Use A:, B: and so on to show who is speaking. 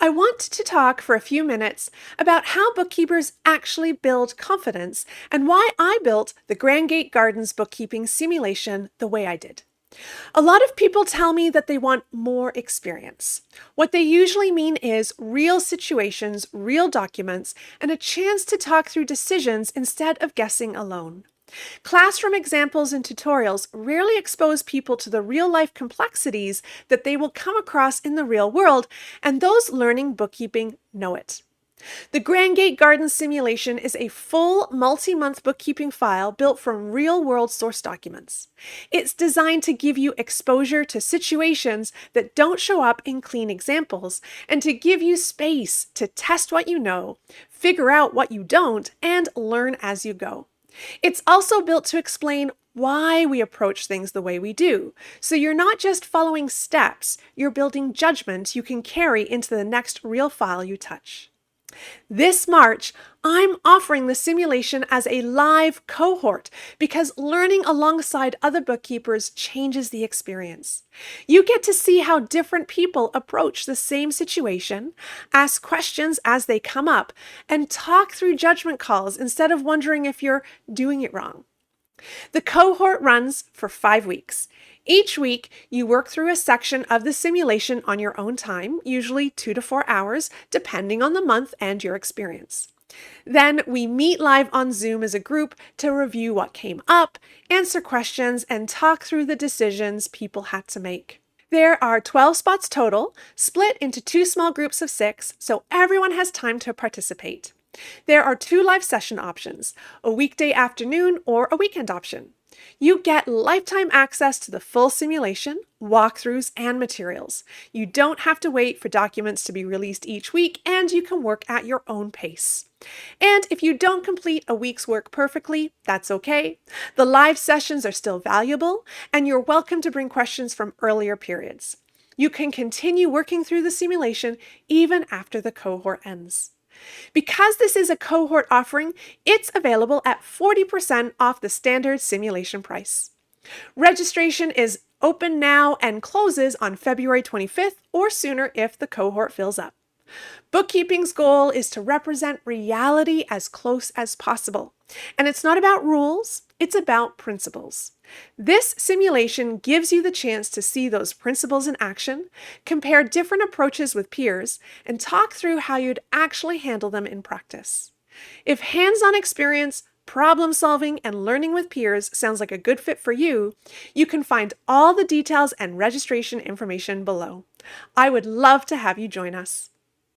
A: I want to talk for a few minutes about how bookkeepers actually build confidence and why I built the Grand Gate Gardens bookkeeping simulation the way I did. A lot of people tell me that they want more experience. What they usually mean is real situations, real documents, and a chance to talk through decisions instead of guessing alone. Classroom examples and tutorials rarely expose people to the real-life complexities that they will come across in the real world, and those learning bookkeeping know it. The Grand Gate Garden simulation is a full multi-month bookkeeping file built from real-world source documents. It's designed to give you exposure to situations that don't show up in clean examples, and to give you space to test what you know, figure out what you don't, and learn as you go. It's also built to explain why we approach things the way we do. So you're not just following steps, you're building judgment you can carry into the next real file you touch. This March, I'm offering the simulation as a live cohort because learning alongside other bookkeepers changes the experience. You get to see how different people approach the same situation, ask questions as they come up, and talk through judgment calls instead of wondering if you're doing it wrong. The cohort runs for 5 weeks. Each week, you work through a section of the simulation on your own time, usually 2 to 4 hours, depending on the month and your experience. Then we meet live on Zoom as a group to review what came up, answer questions, and talk through the decisions people had to make. There are 12 spots total, split into 2 small groups of 6, so everyone has time to participate. There are 2 live session options, a weekday afternoon or a weekend option. You get lifetime access to the full simulation, walkthroughs, and materials. You don't have to wait for documents to be released each week, and you can work at your own pace. And if you don't complete a week's work perfectly, that's okay. The live sessions are still valuable, and you're welcome to bring questions from earlier periods. You can continue working through the simulation even after the cohort ends. Because this is a cohort offering, it's available at 40% off the standard simulation price. Registration is open now and closes on February 25th or sooner if the cohort fills up. Bookkeeping's goal is to represent reality as close as possible. And it's not about rules, it's about principles. This simulation gives you the chance to see those principles in action, compare different approaches with peers, and talk through how you'd actually handle them in practice. If hands-on experience, problem solving, and learning with peers sounds like a good fit for you, you can find all the details and registration information below. I would love to have you join us.